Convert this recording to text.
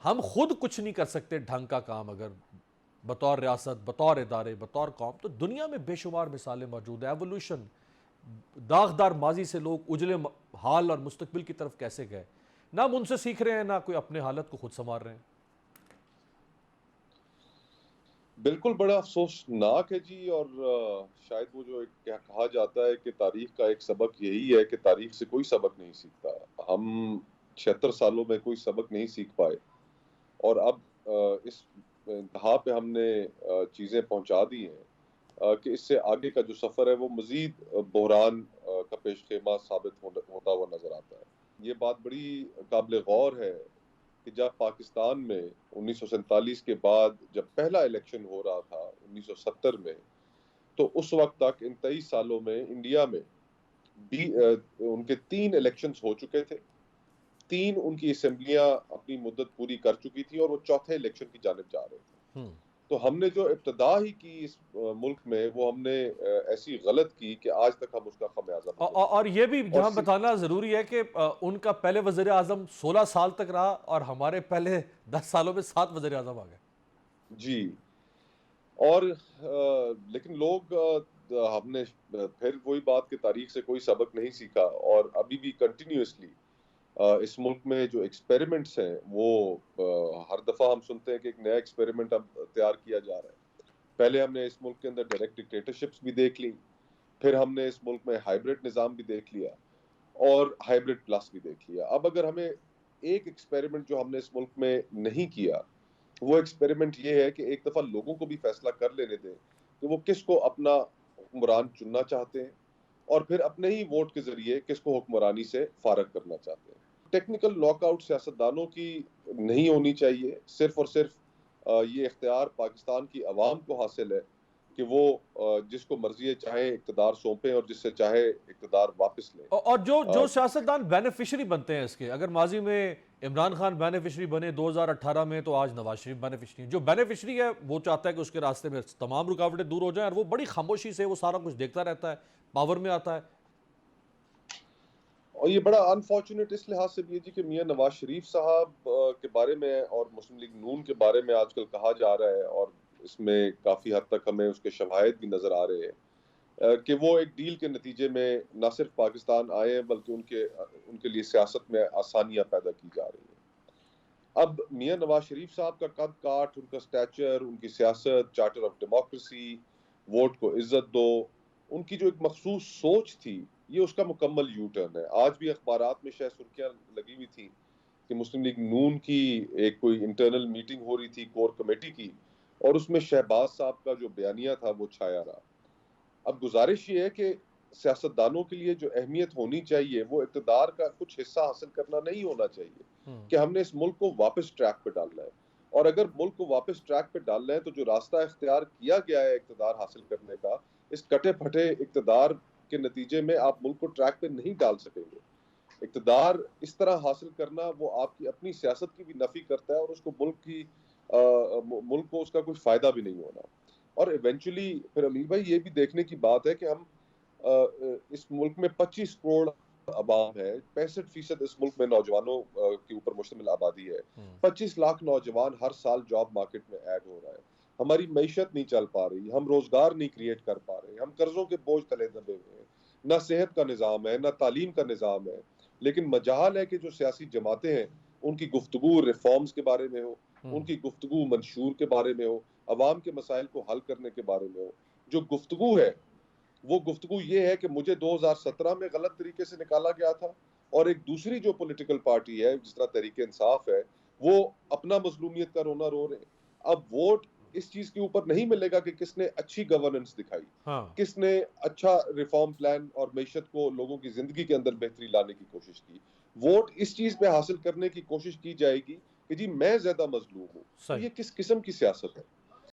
ہم خود کچھ نہیں کر سکتے ڈھنگ کا کام اگر بطور ریاست، بطور ادارے، بطور قوم، تو دنیا میں بے شمار مثالیں موجود ہیں. ایوولوشن، داغدار ماضی سے لوگ اجلے حال اور مستقبل کی طرف کیسے گئے، نہ ہم ان سے سیکھ رہے ہیں، نہ کوئی اپنے حالت کو خود سنوار رہے ہیں. بالکل بڑا افسوسناک ہے جی. اور شاید وہ جو کہا جاتا ہے کہ تاریخ کا ایک سبق یہی ہے کہ تاریخ سے کوئی سبق نہیں سیکھتا. ہم 76 سالوں میں کوئی سبق نہیں سیکھ پائے، اور اب اس انتہا پہ ہم نے چیزیں پہنچا دی ہیں کہ اس سے آگے کا جو سفر ہے وہ مزید بحران کا پیش خیمہ ثابت ہوتا ہوا نظر آتا ہے. یہ بات بڑی قابل غور ہے کہ جب پاکستان میں 1947 کے بعد جب پہلا الیکشن ہو رہا تھا 1970 میں، تو اس وقت تک ان 23 سالوں میں انڈیا میں ان کے 3 الیکشنز ہو چکے تھے. 3 ان کی اسمبلیاں اپنی مدت پوری کر چکی تھی اور وہ چوتھے الیکشن کی جانب جا رہے تھے. تو ہم نے جو ابتدا ہی کی اس ملک میں، وہ ہم نے ایسی غلط کی کہ آج تک ہم اس کا خمیازہ اور یہ بھی اور جہاں بتانا ضروری ہے کہ ان کا پہلے وزیر اعظم 16 سال تک رہا اور ہمارے پہلے 10 سالوں میں 7 وزیر اعظم آ گئے. جی. اور لیکن لوگ ہم نے پھر وہی بات کہ تاریخ سے کوئی سبق نہیں سیکھا، اور ابھی بھی کنٹینیوسلی اس ملک میں جو ایکسپیریمنٹس ہیں وہ ہر دفعہ ہم سنتے ہیں کہ ایک نیا ایکسپیریمنٹ اب تیار کیا جا رہا ہے. پہلے ہم نے اس ملک کے اندر ڈائریکٹ ڈکٹیٹرشپس بھی دیکھ لی، پھر ہم نے اس ملک میں ہائیبرڈ نظام بھی دیکھ لیا، اور ہائیبرڈ پلس بھی دیکھ لیا. اب اگر ہمیں ایک ایکسپیریمنٹ جو ہم نے اس ملک میں نہیں کیا، وہ ایکسپیریمنٹ یہ ہے کہ ایک دفعہ لوگوں کو بھی فیصلہ کر لینے دیں کہ وہ کس کو اپنا حکمران چننا چاہتے ہیں، اور پھر اپنے ہی ووٹ کے ذریعے کس کو حکمرانی سے فارغ کرنا چاہتے ہیں. ٹیکنیکل ناک آؤٹ سیاستدانوں کی نہیں ہونی چاہیے. صرف اور صرف یہ اختیار پاکستان کی عوام کو حاصل ہے کہ وہ جس کو مرضی چاہے اقتدار سونپیں اور جس سے چاہے اقتدار واپس لیں. اور جو سیاستدان بینیفیشری بنتے ہیں اس کے، اگر ماضی میں عمران خان بینیفیشری بنے 2018 میں، تو آج نواز شریف بینیفیشری. جو بینیفیشری ہے وہ چاہتا ہے کہ اس کے راستے میں تمام رکاوٹیں دور ہو جائیں، اور وہ بڑی خاموشی سے وہ سارا کچھ دیکھتا رہتا ہے، پاور میں آتا ہے. اور یہ بڑا انفارچونیٹ اس لحاظ سے بھی ہے جی کہ میاں نواز شریف صاحب کے بارے میں اور مسلم لیگ نون کے بارے میں آج کل کہا جا رہا ہے، اور اس میں کافی حد تک ہمیں اس کے شواہد بھی نظر آ رہے ہیں کہ وہ ایک ڈیل کے نتیجے میں نہ صرف پاکستان آئے ہیں بلکہ ان کے لیے سیاست میں آسانیاں پیدا کی جا رہی ہیں. اب میاں نواز شریف صاحب کا قد کاٹ، ان کا سٹیچر، ان کی سیاست، چارٹر آف ڈیموکریسی، ووٹ کو عزت دو، ان کی جو ایک مخصوص سوچ تھی، یہ اس کا مکمل یو ٹرن ہے. آج بھی اخبارات میں شاید سرخیاں لگی ہوئی تھی کہ مسلم لیگ نون کی ایک کوئی انٹرنل میٹنگ ہو رہی تھی کور کمیٹی کی، اور اس میں شہباز صاحب کا جو بیانیہ تھا وہ چھایا رہا. اب گزارش یہ ہے کہ سیاستدانوں کے لیے جو اہمیت ہونی چاہیے وہ اقتدار کا کچھ حصہ حاصل کرنا نہیں ہونا چاہیے کہ ہم نے اس ملک کو واپس ٹریک پہ ڈالنا ہے. اور اگر ملک کو واپس ٹریک پہ ڈالنا ہے تو جو راستہ اختیار کیا گیا ہے اقتدار حاصل کرنے کا، اس کٹے پھٹے اقتدار کے نتیجے میں آپ ملک کو ٹریک پہ نہیں ڈال سکیں گے. اقتدار اس طرح حاصل کرنا وہ آپ کی اپنی سیاست کی بھی نفی کرتا ہے، اور اس کو ملک کو اس کا کوئی فائدہ بھی نہیں ہونا. اور ایونچولی پھر امیر بھائی یہ بھی دیکھنے کی بات ہے کہ ہم اس ملک میں 25 کروڑ عوام ہے، 65% اس ملک میں نوجوانوں کے اوپر مشتمل آبادی ہے. 25 لاکھ نوجوان ہر سال جاب مارکیٹ میں ایڈ ہو رہا ہے. ہماری معیشت نہیں چل پا رہی، ہم روزگار نہیں کریٹ کر پا رہے، ہم قرضوں کے بوجھ تلے دبے ہوئے ہیں، نہ صحت کا نظام ہے، نہ تعلیم کا نظام ہے. لیکن مجال ہے کہ جو سیاسی جماعتیں ہیں ان کی گفتگو ریفارمز کے بارے میں ہو، ان کی گفتگو منشور کے بارے میں ہو، عوام کے مسائل کو حل کرنے کے بارے میں ہو. جو گفتگو ہے وہ گفتگو یہ ہے کہ مجھے 2017 میں غلط طریقے سے نکالا گیا تھا، اور ایک دوسری جو پولیٹیکل پارٹی ہے جس طرح تحریک انصاف ہے وہ اپنا مظلومیت کا رونا رو رہے ہیں. اب ووٹ اس چیز کے اوپر نہیں ملے گا کہ کس نے اچھی گورننس دکھائی، کس نے اچھا ریفارم پلان اور معیشت کو لوگوں کی زندگی کے اندر بہتری لانے کی کوشش کی. ووٹ اس چیز پہ حاصل کرنے کی کوشش کی جائے گی کہ جی میں زیادہ مظلوم ہوں. تو یہ کس قسم کی سیاست ہے؟